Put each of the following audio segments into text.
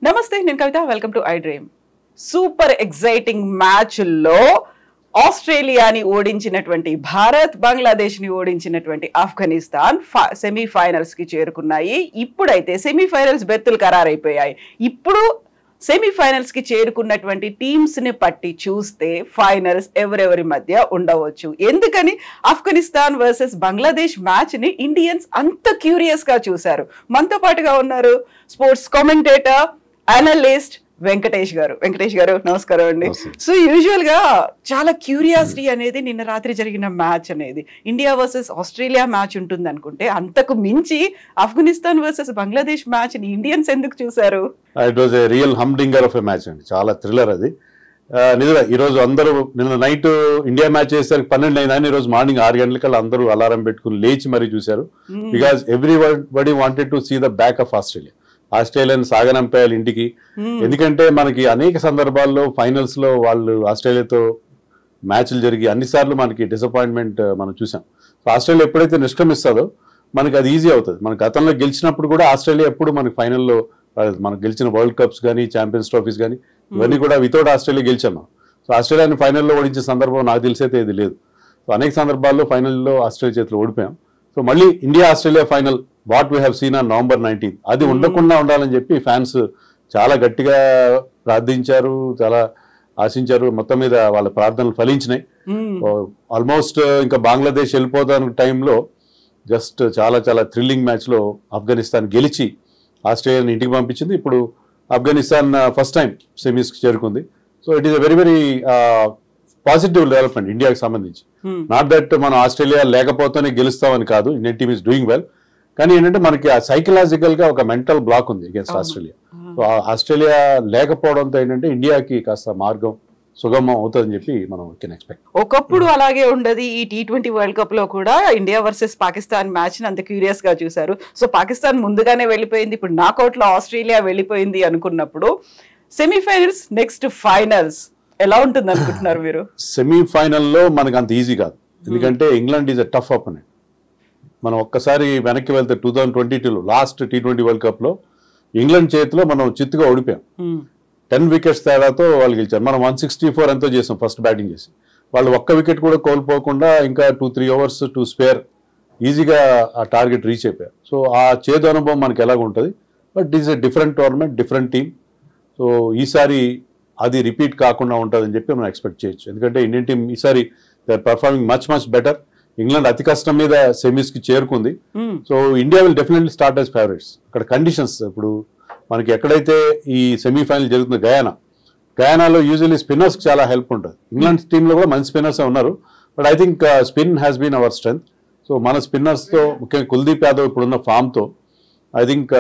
నమస్తే, నేను Kavitha. Welcome to I dream. Super exciting match లో ఆస్ట్రేలియాని ఓడించినటువంటి భారత్, బంగ్లాదేశ్ ని ఓడించినటువంటి ఆఫ్ఘనిస్తాన్ సెమీఫైనల్స్ కి చేరుకున్నాయి. ఇప్పుడైతే సెమీఫైనల్స్ బెర్తులు ఖరారైపోయాయి. ఇప్పుడు సెమీఫైనల్స్ కి చేరుకున్నటువంటి టీమ్స్ ని పట్టి చూస్తే ఫైనల్స్ ఎవరెవరి మధ్య ఉండవచ్చు. ఎందుకని ఆఫ్ఘనిస్తాన్ వర్సెస్ బంగ్లాదేశ్ మ్యాచ్ ని ఇండియన్స్ అంత క్యూరియస్ గా చూశారు. మనతో పాటుగా ఉన్నారు స్పోర్ట్స్ కామెంటేటర్, అనలిస్ట్ వెంకటేష్ గారు. నమస్కారం అండి. సో యూజువల్ గా చాలా క్యూరియాసిటీ అనేది నిన్న రాత్రి జరిగిన మ్యాచ్ అనేది ఇండియా వర్సెస్ ఆస్ట్రేలియా మ్యాచ్ ఉంటుంది అనుకుంటే, అంతకు మించి ఆఫ్ఘనిస్తాన్ వర్సెస్ బంగ్లాదేశ్ మ్యాచ్ ని ఇండియన్స్ ఎందుకు చూసారు? It was a real humdinger of a match అండి. చాలా థ్రిల్లర్ అది. నిజంగా ఈరోజు అందరూ నిన్న నైట్ ఇండియా మ్యాచ్ చేసేసరికి 12 అయిందని ఈరోజు మార్నింగ్ 6 గంటలకల్లా అందరూ అలారం పెట్టుకుని లేచి మరీ చూశారు. Because everybody wanted to see the back of Australia. ఆస్ట్రేలియాని సాగనంపేయాలి ఇంటికి. ఎందుకంటే మనకి అనేక సందర్భాల్లో ఫైనల్స్ లో వాళ్ళు ఆస్ట్రేలియాతో మ్యాచ్లు జరిగి అన్నిసార్లు మనకి డిసప్పాయింట్మెంట్ మనం చూసాం. సో ఆస్ట్రేలియా ఎప్పుడైతే నిష్క్రమిస్తుందో మనకి అది ఈజీ అవుతుంది. మన గతంలో గెలిచినప్పుడు కూడా ఆస్ట్రేలియా ఎప్పుడు మనకి ఫైనల్లో మనకు గెలిచిన వరల్డ్ కప్స్ కానీ, ఛాంపియన్స్ ట్రోఫీస్ కానీ ఇవన్నీ కూడా వితౌట్ ఆస్ట్రేలియా గెలిచాము. సో ఆస్ట్రేలియాని ఫైనల్లో ఓడించే సందర్భం నాకు తెలిసైతే ఇది లేదు. సో అనేక సందర్భాల్లో ఫైనల్లో ఆస్ట్రేలియా చేతిలో ఓడిపోయాం. సో మళ్ళీ India Australia final what we have seen on November 19 అది ఉండకుండా ఉండాలని చెప్పి ఫ్యాన్స్ చాలా గట్టిగా ప్రార్థించారు, చాలా ఆశించారు. మొత్తం మీద వాళ్ళ ప్రార్థనలు ఫలించినాయి. ఆల్మోస్ట్ ఇంకా బంగ్లాదేశ్ వెళ్ళిపోతాను టైంలో జస్ట్ చాలా చాలా థ్రిల్లింగ్ మ్యాచ్లో ఆఫ్ఘనిస్తాన్ గెలిచి ఆస్ట్రేలియాని ఇంటికి పంపించింది. ఇప్పుడు ఆఫ్ఘనిస్తాన్ ఫస్ట్ టైం సెమీస్కి చేరుకుంది. So it is a very very positive development ఇండియాకి సంబంధించి. నాట్ దట్ మనం ఆస్ట్రేలియా లేకపోతేనే గెలుస్తామని కాదు, Indian team is doing well. కానీ ఏంటంటే మనకి సైకలాజికల్ గా ఒక మెంటల్ బ్లాక్ ఉంది అగేన్స్ట్ ఆస్ట్రేలియా. సో ఆస్ట్రేలియా లేకపోవడంతో ఏంటంటే ఇండియాకి కాస్త మార్గం సుగమం అవుతుందని చెప్పి మనం కెన్ ఎక్స్పెక్ట్. ఒకప్పుడు అలాగే ఉండదు. ఈ T20 వరల్డ్ కప్ లో కూడా ఇండియా వర్సెస్ పాకిస్తాన్ మ్యాచ్ ని అంత క్యూరియస్ గా చూసారు. సో పాకిస్తాన్ ముందుగానే వెళ్ళిపోయింది, ఇప్పుడు నాకౌట్ లో ఆస్ట్రేలియా వెళ్ళిపోయింది అనుకున్నప్పుడు సెమీఫైనల్స్ నెక్స్ట్ ఫైనల్స్ ఎలా ఉంటుంది అనుకుంటున్నారు మీరు? సెమీఫైనల్లో మనకు అంత ఈజీ కాదు. ఎందుకంటే England is a tough opponent. మనం ఒక్కసారి వెనక్కి వెళ్తే 2022లో లాస్ట్ T20 వరల్డ్ కప్ లో ఇంగ్లాండ్ చేతిలో మనం చిత్తుగా ఓడిపోయాం. 10 వికెట్స్ తేడాతో వాళ్ళు గెలిచారు. మనం 164 ఎంతో చేసాం ఫస్ట్ బ్యాటింగ్ చేసి. వాళ్ళు ఒక్క వికెట్ కూడా కోల్పోకుండా ఇంకా 2-3 ఓవర్స్ టు స్పేర్ ఈజీగా ఆ టార్గెట్ రీచ్ అయిపోయారు. సో ఆ చేదు అనుభవం మనకి ఎలాగ ఉంటుంది. But it is a different tournament, different team. So ఈసారి అది రిపీట్ కాకుండా ఉంటుందని చెప్పి మనం ఎక్స్పెక్ట్ చేయొచ్చు. ఎందుకంటే ఇండియన్ టీమ్ ఈసారి they are performing much better. England అతి కష్టం మీద సెమీస్ కి చేరుకుంది. So India will definitely start as favourites. అక్కడ కండిషన్స్ ఇప్పుడు మనకి ఎక్కడైతే ఈ సెమీఫైనల్ జరుగుతుంది గయానాలో యూజువల్లీ స్పిన్నర్స్ చాలా హెల్ప్ ఉంటుంది. ఇంగ్లాండ్ టీంలో కూడా మంచి స్పిన్నర్స్ ఉన్నారు. But I think spin has been our strength. So మన స్పిన్నర్స్తో ముఖ్యంగా కుల్దీప్ యాదవ్ ఇప్పుడున్న ఫామ్తో I think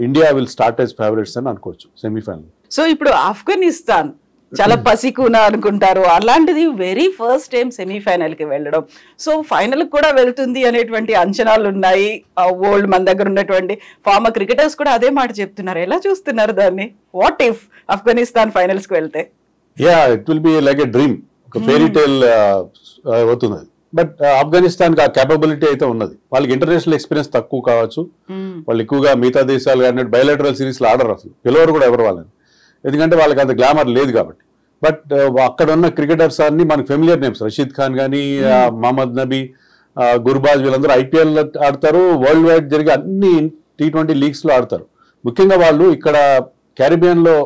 India will start as favourites అని అనుకోవచ్చు సెమీఫైనల్. సో ఇప్పుడు ఆఫ్ఘనిస్తాన్ చాలా పసికూన అనుకుంటారు, అలాంటిది వెరీ ఫస్ట్ టైం సెమీఫైనల్ కి వెళ్ళడం. సో ఫైనల్ కూడా వెళ్తుంది అనేటువంటి అంచనాలు ఉన్నాయి. వరల్డ్ మన దగ్గర ఉన్నటువంటి ఫార్మర్ క్రికెటర్స్ కూడా అదే మాట చెప్తున్నారు. ఎలా చూస్తున్నారు దాన్ని? వాట్ ఇఫ్ ఆఫ్ఘనిస్తాన్ ఫైనల్స్ కి వెళ్తే? It will be like a dream, ఒక ఫెయిరీ టేల్ అవుతుంది. బట్ ఆఫ్ఘనిస్తాన్ కి ఆ కేపబిలిటీ అయితే ఉన్నది. వాళ్ళకి ఇంటర్నేషనల్ ఎక్స్పీరియన్స్ తక్కువ కావచ్చు. వాళ్ళు ఎక్కువగా మిగతా దేశాలు కానీ బయలాటరల్ సిరీస్ లో ఆడరు, అసలు పిలవరు కూడా ఎవరు వాళ్ళని. ఎందుకంటే వాళ్ళకి అంత గ్లామర్ లేదు కాబట్టి. బట్ అక్కడ ఉన్న క్రికెటర్స్ అన్ని మనకి ఫెమిలియర్ నేమ్స్. రషీద్ ఖాన్ కానీ, మహమ్మద్ నబీ, గుర్బాజ్, వీళ్ళందరూ IPL ఆడతారు. వరల్డ్ వైడ్ జరిగే అన్ని T20 లీగ్స్ లో ఆడతారు. ముఖ్యంగా వాళ్ళు ఇక్కడ క్యారిబియన్ లో,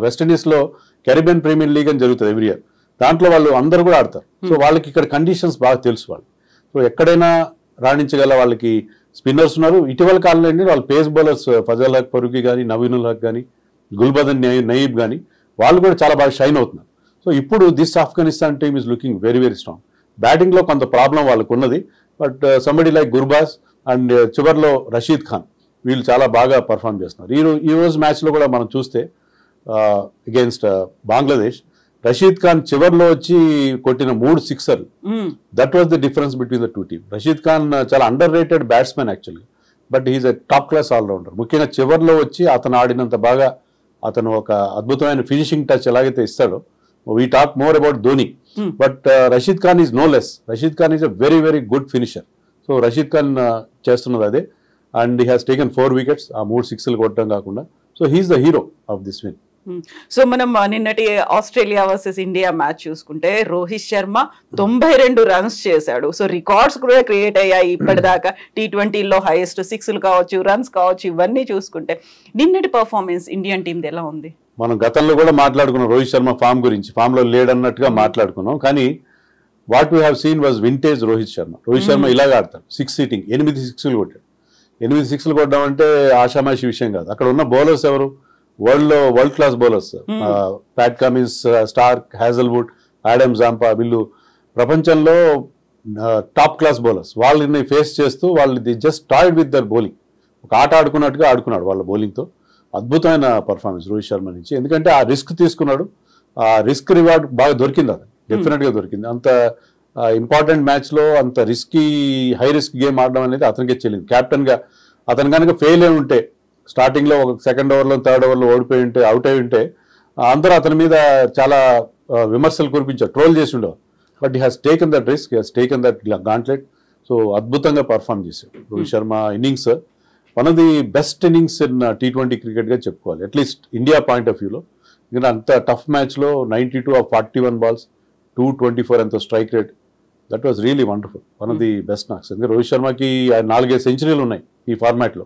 వెస్టిండీస్ లో క్యారిబియన్ ప్రీమియర్ లీగ్ అని జరుగుతుంది ఎవ్రీ ఇయర్. దాంట్లో వాళ్ళు అందరూ కూడా ఆడతారు. సో వాళ్ళకి ఇక్కడ కండిషన్స్ బాగా తెలుసు వాళ్ళు. సో ఎక్కడైనా రాణించగల వాళ్ళకి స్పిన్నర్స్ ఉన్నారు. ఇటీవల కాలంలో ఏంటంటే వాళ్ళు పేస్ బౌలర్స్ ఫజల్ హక్ ఫరూకీ కానీ, నవీనుల్ హక్ కానీ, గుల్బదన్ నయీబ్ కానీ వాళ్ళు కూడా చాలా బాగా షైన్ అవుతున్నారు. సో ఇప్పుడు this Afghanistan team is looking very very strong. బ్యాటింగ్లో కొంత ప్రాబ్లం వాళ్ళకు ఉన్నది. But somebody like Gurbaz and చివర్లో రషీద్ ఖాన్ వీళ్ళు చాలా బాగా పర్ఫామ్ చేస్తున్నారు. ఈ రోజు మ్యాచ్లో కూడా మనం చూస్తే అగేన్స్ట్ బంగ్లాదేశ్ రషీద్ ఖాన్ చివర్లో వచ్చి కొట్టిన 3 సిక్సర్లు, that was the difference between the two team. Rashid Khan చాలా అండర్ రేటెడ్ బ్యాట్స్మెన్ యాక్చువల్గా, but he is a top class allrounder. ముఖ్యంగా చివర్లో వచ్చి అతను ఆడినంత బాగా అతను ఒక అద్భుతమైన ఫినిషింగ్ టచ్ ఎలాగైతే ఇస్తాడో. We talk more about Dhoni, but Rashid Khan is no less. Rashid Khan is a very very good finisher. So Rashid Khan చేస్తున్నది అదే. And he has taken 4 wickets, ఆ 3 సిక్స్లు కొట్టడం కాకుండా. So he's the hero of this win. So మనం నిన్నటి ఆస్ట్రేలియా వర్సెస్ ఇండియా మ్యాచ్ చూసుకుంటే Rohit Sharma 92 runs చేశాడు. సో రికార్డ్స్ కూడా క్రియేట్ అయ్యాయి ఇప్పటిదాకా. T20లో హైయెస్ట్ 6లు కావచ్చు, రన్స్ కావచ్చు, ఇవన్నీ చూసుకుంటే నిన్నటి పర్ఫార్మెన్స్ ఇండియన్ టీమ్ ఎలా ఉంది? మనం గతంలో కూడా మాట్లాడుకున్నాం రోహిత్ శర్మ ఫామ్ గురించి, ఫామ్ లో లేడన్నట్టుగా మాట్లాడుకున్నాం. కానీ what we have seen was vintage Rohit Sharma. Rohit Sharma ఇలాగ ఆడతాడు, 6 సీటింగ్, 8 6లు కొట్టాడు. 8 6లు కొట్టడం అంటే ఆషామాషి విషయం కాదు. అక్కడ ఉన్న బౌలర్స్ ఎవరు? World class bowlers, Pat Cummins, Starc, Hazlewood, Adam Zampa, వీళ్ళు ప్రపంచంలో టాప్ క్లాస్ బౌలర్స్. వాళ్ళని ఫేస్ చేస్తూ వాళ్ళు they just toyed with their bowling. ఒక ఆట ఆడుకున్నట్టుగా ఆడుకున్నాడు వాళ్ళ బౌలింగ్తో. అద్భుతమైన పర్ఫార్మెన్స్ రోహిత్ శర్మ నుంచి. ఎందుకంటే ఆ రిస్క్ తీసుకున్నాడు, ఆ రిస్క్ రివార్డ్ బాగా దొరికింది, అది డెఫినెట్గా దొరికింది. అంత ఇంపార్టెంట్ మ్యాచ్లో అంత హై రిస్క్ గేమ్ ఆడడం అనేది అతనికే చెల్లింది. కెప్టెన్గా అతను కనుక ఫెయిల్ అయి ఉంటే, స్టార్టింగ్లో ఒక సెకండ్ ఓవర్లో థర్డ్ ఓవర్లో ఓడిపోయి ఉంటే, అవుట్ అయి ఉంటే, అందరూ అతని మీద చాలా విమర్శలు కురిపించారు, ట్రోల్ చేసి ఉండేవారు. But he has taken that risk, he has taken that gauntlet. So అద్భుతంగా పర్ఫామ్ చేశాడు Rohit Sharma. Innings one of the best innings in T20 క్రికెట్గా చెప్పుకోవాలి, అట్లీస్ట్ ఇండియా పాయింట్ ఆఫ్ వ్యూలో. ఎందుకంటే అంత టఫ్ మ్యాచ్లో 92 ఆఫ్ 41 balls, 224 అంత strike rate. That was really wonderful, one of the best knocks. ఎందుకంటే రోహిత్ శర్మకి 4-5 సెంచరీలు ఉన్నాయి ఈ ఫార్మాట్లో.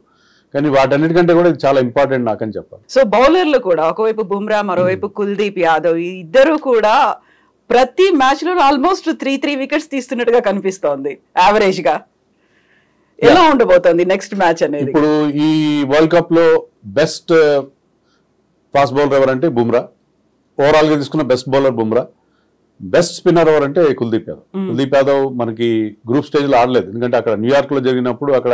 కానీ వాటన్నిటికంటే కూడా ఇది చాలా ఇంపార్టెంట్ నాకని చెప్పాలి. సో బౌలర్లు కూడా ఒకవైపు బుమ్రా, మరోవైపు కుల్దీప్ యాదవ్, ఈ ఇద్దరు కూడా ప్రతి మ్యాచ్ లో ఆల్మోస్ట్ 3 వికెట్స్ తీస్తున్నట్టుగా కనిపిస్తోంది యావరేజ్ గా. ఎలా ఉండబోతోంది నెక్స్ట్ మ్యాచ్ అనేది? ఇప్పుడు ఈ వరల్డ్ కప్ లో బెస్ట్ ఫాస్ట్ బౌలర్ ఎవరంటే బుమ్రా. ఓవరాల్ గా తీసుకున్న best bowler Bumrah. Best spinner ఎవరంటే కుల్దీప్ యాదవ్. కుల్దీప్ యాదవ్ మనకి గ్రూప్ స్టేజ్ లో ఆడలేదు, ఎందుకంటే అక్కడ న్యూయార్క్ లో జరిగినప్పుడు అక్కడ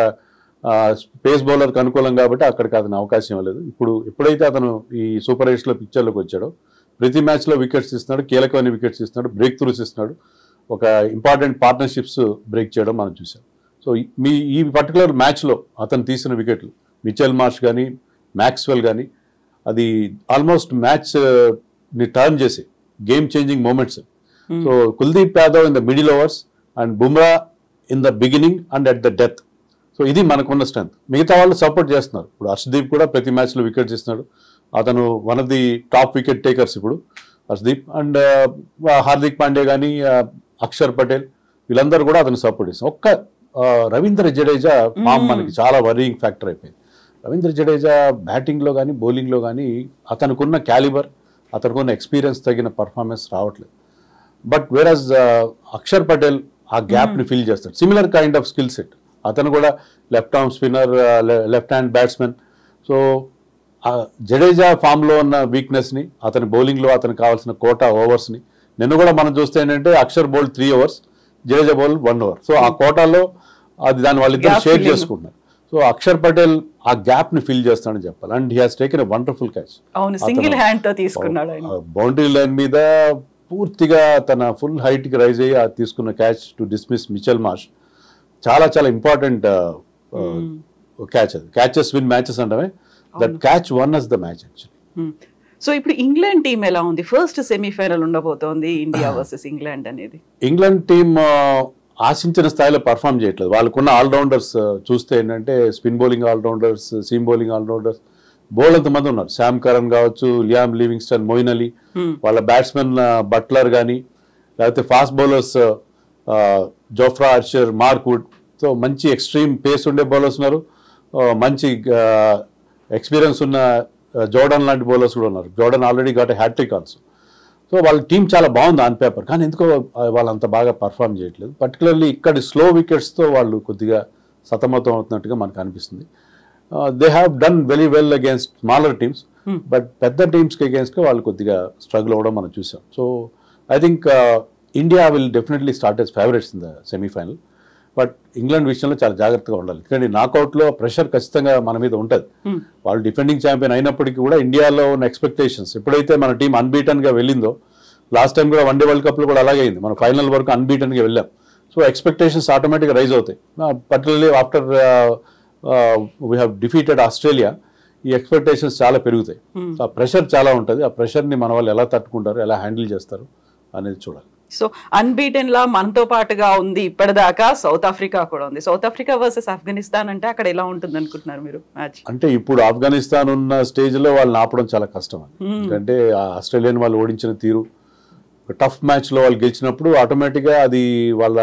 పేస్ బౌలర్కి అనుకూలం కాబట్టి అక్కడికి అతను అవకాశం ఇవ్వలేదు. ఇప్పుడు ఎప్పుడైతే అతను ఈ సూపర్ 8లో పిక్చర్లోకి వచ్చాడో ప్రతి మ్యాచ్లో వికెట్స్ ఇస్తున్నాడు, కీలకమైన వికెట్స్ ఇస్తున్నాడు, బ్రేక్ త్రూస్ ఇస్తున్నాడు, ఒక ఇంపార్టెంట్ పార్ట్నర్షిప్స్ బ్రేక్ చేయడం మనం చూసాం. సో ఈ పర్టికులర్ మ్యాచ్లో అతను తీసిన వికెట్లు మిచెల్ మార్ష్ కానీ, మ్యాక్స్వెల్ కానీ, అది ఆల్మోస్ట్ మ్యాచ్ని టర్న్ చేసి game changing moments. So Kuldeep Yadav in the middle overs and Bumrah in the beginning and at the death. So ఇది మనకున్న స్ట్రెంత్. మిగతా వాళ్ళు సపోర్ట్ చేస్తున్నారు. ఇప్పుడు హర్షదీప్ కూడా ప్రతి మ్యాచ్లో వికెట్స్ ఇస్తున్నాడు, అతను one of the top wicket takers ఇప్పుడు హర్షదీప్. అండ్ హార్దిక్ పాండే కానీ, అక్షర్ పటేల్, వీళ్ళందరూ కూడా అతను సపోర్ట్ చేస్తారు. ఒక్క రవీంద్ర జడేజా ఫామ్ మనకి చాలా వరీయింగ్ ఫ్యాక్టర్ అయిపోయింది. రవీంద్ర జడేజా బ్యాటింగ్లో కానీ బౌలింగ్లో కానీ అతనుకున్న క్యాలిబర్, అతనుకున్న ఎక్స్పీరియన్స్ తగిన పర్ఫార్మెన్స్ రావట్లేదు. బట్ వేరాజ్ అక్షర్ పటేల్ ఆ గ్యాప్ని ఫిల్ చేస్తాడు. Similar kind of skill set. అతను కూడా left arm spinner, left hand batsmen. So Jadeja ఫామ్లో ఉన్న వీక్నెస్ని, అతని బౌలింగ్లో అతనికి కావాల్సిన కోటా ఓవర్స్ని నిన్న కూడా మనం చూస్తే ఏంటంటే Axar bowled 3 overs, Jadeja bowled 1 over. So ఆ కోటాలో అది దాన్ని వాళ్ళిద్దరు షేర్ చేసుకుంటున్నారు. సో అక్షర్ పటేల్ ఆ గ్యాప్ ని ఫిల్ చేస్తాడని చెప్పాలి. And he has taken a wonderful catch. అవును, సింగిల్ హ్యాండ్ తో తీసుకున్నాడు ఆయన. బౌండరీ లైన్ మీద పూర్తిగా తన ఫుల్ హైట్ కి రైజ్ అయ్యి తీసుకున్న catch to dismiss Mitchell Marsh. చాలా చాలా ఇంపార్టెంట్ క్యాచ్ అది. క్యాచెస్ విన్ మ్యాచెస్ అంటమే. That catch won us the match actually. So ఇప్పుడు ఇంగ్లాండ్ టీం ఎలా ఉంది? ఫస్ట్ సెమీఫైనల్ ఉండబోతోంది ఇండియా వర్సెస్ ఇంగ్లాండ్ అనేది. ఇంగ్లాండ్ టీం ఆశించిన స్థాయిలో పర్ఫామ్ చేయట్లేదు. వాళ్ళకున్న ఆల్రౌండర్స్ చూస్తే ఏంటంటే spin bowling allrounders, seam bowling allrounders bowl అంతమంది ఉన్నారు. శామ్ కరన్ కావచ్చు, లియామ్ లివింగ్స్టన్, మొయిన్ అలీ, వాళ్ళ బ్యాట్స్మెన్ బట్లర్ కానీ, లేకపోతే fast bowlers Jofra Archer, Mark Wood. So మంచి ఎక్స్ట్రీమ్ పేస్ ఉండే బౌలర్స్ ఉన్నారు, మంచి ఎక్స్పీరియన్స్ ఉన్న జోర్డన్ లాంటి బౌలర్స్ కూడా ఉన్నారు. Jordan already got a hattrick also. So వాళ్ళ టీం చాలా బాగుంది ఆన్ పేపర్, కానీ ఎందుకో వాళ్ళు అంత బాగా పర్ఫామ్ చేయట్లేదు. పర్టికులర్లీ ఇక్కడ స్లో వికెట్స్తో వాళ్ళు కొద్దిగా సతమతం అవుతున్నట్టుగా మనకు అనిపిస్తుంది. They have done very well against smaller teams, but పెద్ద టీమ్స్కి అగేన్స్ట్గా వాళ్ళు కొద్దిగా స్ట్రగుల్ అవ్వడం మనం చూసాం. So I think India will definitely start as favourites in the semifinal. But England విషయంలో చాలా జాగ్రత్తగా ఉండాలి, ఎందుకంటే నాకౌట్లో ప్రెషర్ ఖచ్చితంగా మన మీద ఉంటుంది. వాళ్ళు డిఫెండింగ్ ఛాంపియన్ అయినప్పటికీ కూడా ఇండియాలో ఉన్న ఎక్స్పెక్టేషన్స్, ఎప్పుడైతే మన టీం అన్బీటన్గా వెళ్ళిందో, లాస్ట్ టైం కూడా వన్డే వరల్డ్ కప్లో కూడా అలాగే అయింది, మనం ఫైనల్ వరకు అన్బీటన్గా వెళ్ళాం. సో ఎక్స్పెక్టేషన్స్ ఆటోమేటిక్గా రైజ్ అవుతాయి. Particularly after we have defeated Australia, ఈ ఎక్స్పెక్టేషన్స్ చాలా పెరుగుతాయి. సో ఆ ప్రెషర్ చాలా ఉంటుంది. ఆ ప్రెషర్ని మన వాళ్ళు ఎలా తట్టుకుంటారు, ఎలా హ్యాండిల్ చేస్తారు అనేది చూడాలి. సో అన్బీటెన్ లా మనతో పాటుగా ఉంది ఇప్పటిదాకా, సౌత్ ఆఫ్రికా కూడా ఉంది. సౌత్ ఆఫ్రికా వర్సెస్ ఆఫ్ఘనిస్తాన్ అంటే అక్కడ ఎలా ఉంటుంది అనుకుంటున్నారు మీరు మ్యాచ్? అంటే ఇప్పుడు ఆఫ్ఘనిస్తాన్ ఉన్న స్టేజ్ లో వాళ్ళని ఆపడం చాలా కష్టం అని, ఎందుకంటే ఆస్ట్రేలియన్ వాళ్ళు ఓడించిన తీరు, టఫ్ మ్యాచ్ లో వాళ్ళు గెలిచినప్పుడు ఆటోమేటిక్ గా అది వాళ్ళ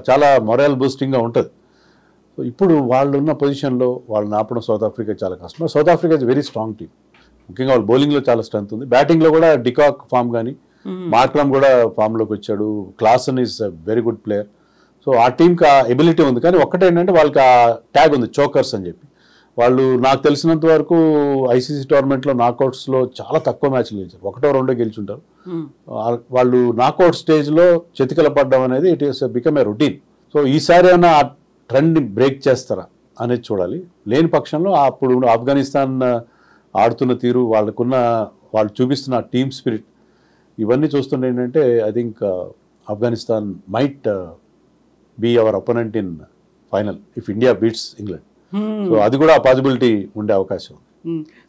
చాలా మొరల్ బూస్టింగ్ గా ఉంటుంది. సో ఇప్పుడు వాళ్ళు ఉన్న పొజిషన్ లో వాళ్ళని ఆపడం సౌత్ ఆఫ్రికా చాలా కష్టం. South Africa is very strong team, ముఖ్యంగా వాళ్ళు బౌలింగ్ లో చాలా స్ట్రెంత్ ఉంది, బ్యాటింగ్ లో కూడా డికాక్ ఫామ్ కానీ మార్క్రమ్ కూడా ఫామ్ లోకి వచ్చాడు, Klaasen is very good player. So ఆ టీంకి ఆ ఎబిలిటీ ఉంది, కానీ ఒక్కటేంటంటే వాళ్ళకి ఆ ట్యాగ్ ఉంది చోకర్స్ అని చెప్పి. వాళ్ళు నాకు తెలిసినంత వరకు ఐసీసీ టోర్నమెంట్లో నాకౌట్స్లో చాలా తక్కువ మ్యాచ్లు గెలిచారు, 1-2 గెలిచుంటారు. వాళ్ళు నాకౌట్ స్టేజ్లో చెతికల పడ్డం అనేది it is become a routine. So ఈసారి ఏమైనా ఆ ట్రెండ్ని బ్రేక్ చేస్తారా అనేది చూడాలి. లేని పక్షంలో అప్పుడు ఆఫ్ఘనిస్తాన్ ఆడుతున్న తీరు, వాళ్ళు చూపిస్తున్న టీమ్ స్పిరిట్, ఇవన్నీ చూస్తుంటే ఏంటంటే I think Afghanistan might be our opponent in final if India beats England. So అది కూడా పాసిబిలిటీ ఉండే అవకాశం.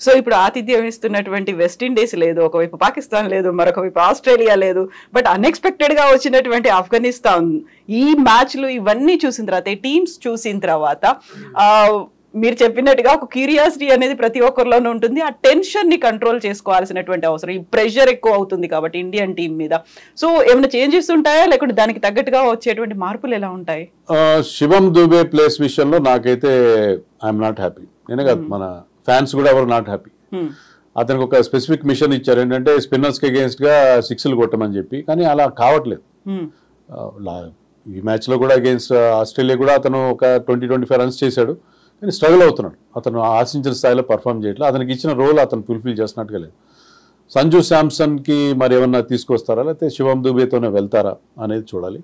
సో ఇప్పుడు ఆతిథ్యం ఇస్తున్నటువంటి వెస్టిండీస్ లేదు, ఒకవైపు పాకిస్తాన్ లేదు, మరొక వైపు ఆస్ట్రేలియా లేదు, బట్ అన్ఎక్స్పెక్టెడ్ గా వచ్చినటువంటి ఆఫ్ఘనిస్తాన్ ఈ మ్యాచ్లు ఇవన్నీ చూసిన తర్వాత, ఈ టీమ్స్ చూసిన తర్వాత మీరు చెప్పినట్టుగా ఒక క్యూరియాసిటీ అనేది ప్రతి ఒక్కరిలోనూ ఉంటుంది. ఆ టెన్షన్ ని కంట్రోల్ చేసుకోవాల్సినటువంటి అవసరం, ఈ ప్రెషర్ ఎక్కువ అవుతుంది కాబట్టి ఇండియన్ టీం మీద. సో ఏమైనా చేంజెస్ ఉంటాయా, లేకుంటే దానికి తగ్గట్టుగా వచ్చేటువంటి మార్పులు ఎలా ఉంటాయి? శివం దుబే ప్లేస్ విషయంలో నాకైతే ఐఎమ్ నాట్ హ్యాపీ. నేనే కాదు, మన ఫ్యాన్స్ కూడా ఎవరు నాట్ హ్యాపీ. అతనికి ఒక స్పెసిఫిక్ మిషన్ ఇచ్చారు, ఏంటంటే స్పిన్నర్స్ కి అగేన్స్ట్ గా 6లు కొట్టమని చెప్పి, కానీ అలా కావట్లేదు. ఈ మ్యాచ్ లో కూడా అగేన్స్ట్ ఆస్ట్రేలియా కూడా అతను ఒక 20-25 రన్స్ చేశాడు, కానీ స్ట్రగుల్ అవుతున్నాడు. అతను ఆశించిన స్థాయిలో పర్ఫామ్ చేయట్లేదు. అతనికి ఇచ్చిన రోల్ అతను ఫుల్ఫిల్ చేసినట్టుగా లేదు. సంజు శాంసన్కి మరి ఏమన్నా తీసుకొస్తారా, లేకపోతే శివం దుబేతోనే వెళ్తారా అనేది చూడాలి.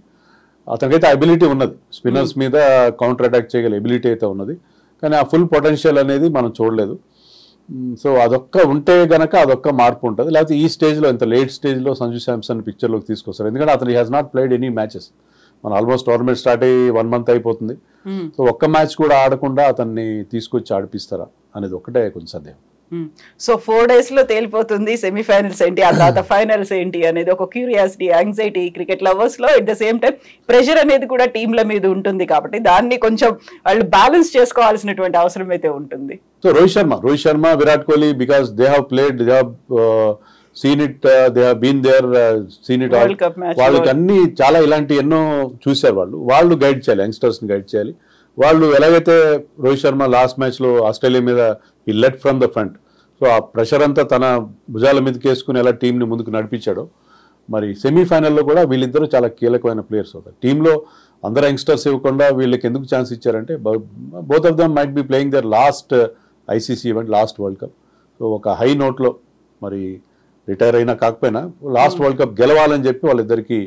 అతనికైతే అబిలిటీ ఉన్నది, స్పిన్నర్స్ మీద కౌంటర్ అటాక్ చేయగల ఎబిలిటీ అయితే ఉన్నది, కానీ ఆ ఫుల్ పొటెన్షియల్ అనేది మనం చూడలేదు. సో అదొక్క ఉంటే గనక అదొక్క మార్పు ఉంటుంది. లేకపోతే ఈ స్టేజ్లో, ఇంత లేట్ స్టేజ్లో సంజు శాంసన్ పిక్చర్లోకి తీసుకొస్తారు, ఎందుకంటే అతను has not played any matches. మన ఆల్మోస్ట్ టోర్నమెంట్ స్టార్ట్ అయ్యి 1 month అయిపోతుంది. సో ఒక్క మ్యాచ్ కూడా ఆడకుండా అతన్ని తీసుకొచ్చి ఆడిపిస్తారా అనేది ఒకటే కొంచెం సందేహం. సో 4 days లో తేలిపోతుంది సెమీఫైనల్స్ ఏంటి, ఆ తర్వాత ఫైనల్స్ ఏంటి అనేది ఒక క్యూరియాసిటీ, యాంగ్జైటీ క్రికెట్ లవర్స్ లో. At the same time pressure అనేది కూడా టీంల మీద ఉంటుంది కాబట్టి దాన్ని కొంచెం వాళ్ళు బ్యాలెన్స్ చేసుకోవాల్సినటువంటి అవసరం అయితే ఉంటుంది. So Rohit Sharma, Virat Kohli, because they have played, they have seen it, they have been there, seen it all. వాళ్ళకి అన్ని చాలా ఇలాంటి ఎన్నో చూశారు. వాళ్ళు గైడ్ చేయాలి, యంగ్స్టర్స్ ని గైడ్ చేయాలి. వాళ్ళు ఎలాగైతే రోహిత్ శర్మ లాస్ట్ మ్యాచ్ లో ఆస్ట్రేలియా మీద ఈ let from the front, so ఆ ప్రెషర్ అంతా తన భుజాల మీదకి వేసుకుని ఎలా టీంని ముందుకు నడిపించాడో, మరి సెమీఫైనల్లో కూడా వీళ్ళిద్దరూ చాలా కీలకమైన ప్లేయర్స్ అవుతారు. టీంలో అందరు యంగ్స్టర్స్ ఇవ్వకుండా వీళ్ళకి ఎందుకు ఛాన్స్ ఇచ్చారంటే, both of them might be playing their last ICC event, last world cup. So ఒక హై నోట్లో, మరి రిటైర్ అయినా కాకపోయినా లాస్ట్ వరల్డ్ కప్ గెలవాలని చెప్పి వాళ్ళిద్దరికీ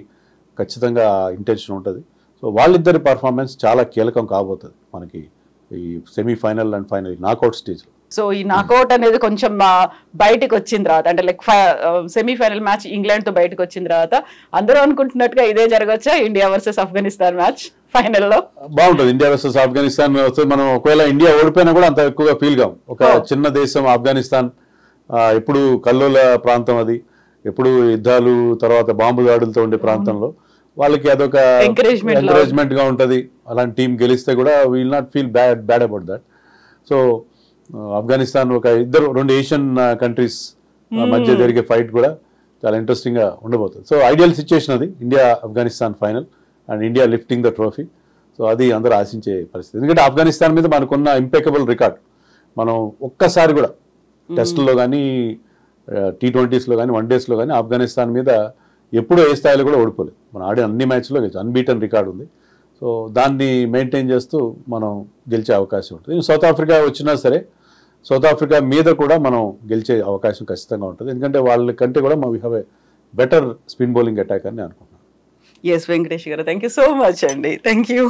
ఖచ్చితంగా ఇంటెన్షన్ ఉంటుంది. సో వాళ్ళిద్దరి పర్ఫార్మెన్స్ చాలా కీలకం కాబోతుంది మనకి ఈ semi-final and final knockout stage. So ఈ నాకౌట్ అనేది కొంచెం బయటకు వచ్చిన తర్వాత, అంటే లైక్ సెమీఫైనల్ మ్యాచ్ ఇంగ్లాండ్ తో బయటకు వచ్చిన తర్వాత అందరూ అనుకుంటున్నట్టుగా ఇదే జరగచ్చా, ఇండియా వర్సెస్ ఆఫ్ఘనిస్తాన్ మ్యాచ్ ఫైనల్లో? బాగుంటుంది ఇండియా వర్సెస్ ఆఫ్ఘనిస్తాన్. మనం ఒకవేళ ఇండియా ఓడిపోయినా కూడా అంత ఎక్కువగా ఫీల్ కాం. ఒక చిన్న దేశం ఆఫ్ఘనిస్తాన్, ఎప్పుడు కల్లోల ప్రాంతం, అది ఎప్పుడు యుద్ధాలు తర్వాత బాంబు దాడులతో ఉండే ప్రాంతంలో వాళ్ళకి అదొక ఎంకరేజ్మెంట్ గా ఉంటుంది. అలాంటి టీం గెలిస్తే కూడా will not feel bad about that. So Afghanistan ఒక 2 ఏషియన్ కంట్రీస్ మధ్య జరిగే ఫైట్ కూడా చాలా ఇంట్రెస్టింగ్ గా ఉండబోతుంది. సో ఐడియల్ సిచ్యుయేషన్ అది, India Afghanistan final and India lifting the trophy. So అది అందరూ ఆశించే పరిస్థితి, ఎందుకంటే ఆఫ్ఘనిస్తాన్ మీద మనకున్న ఇంపెకబుల్ రికార్డ్. మనం ఒక్కసారి కూడా టెస్ట్లో కానీ, T20sలో కానీ, 1 daysలో కానీ ఆఫ్ఘనిస్తాన్ మీద ఎప్పుడూ ఏ స్థాయిలో కూడా ఓడిపోలేదు. మనం ఆడే అన్ని మ్యాచ్లో గెలిచి అన్బీటన్ రికార్డు ఉంది. సో దాన్ని మెయింటైన్ చేస్తూ మనం గెలిచే అవకాశం ఉంటుంది. సౌత్ ఆఫ్రికా వచ్చినా సరే సౌత్ ఆఫ్రికా మీద కూడా మనం గెలిచే అవకాశం ఖచ్చితంగా ఉంటుంది, ఎందుకంటే వాళ్ళకంటే కూడా we have a better spin bowling attack అని అనుకుంటున్నాను. ఎస్ వెంకటేష్ గారు, థ్యాంక్ యూ సో మచ్ అండి. Thank you.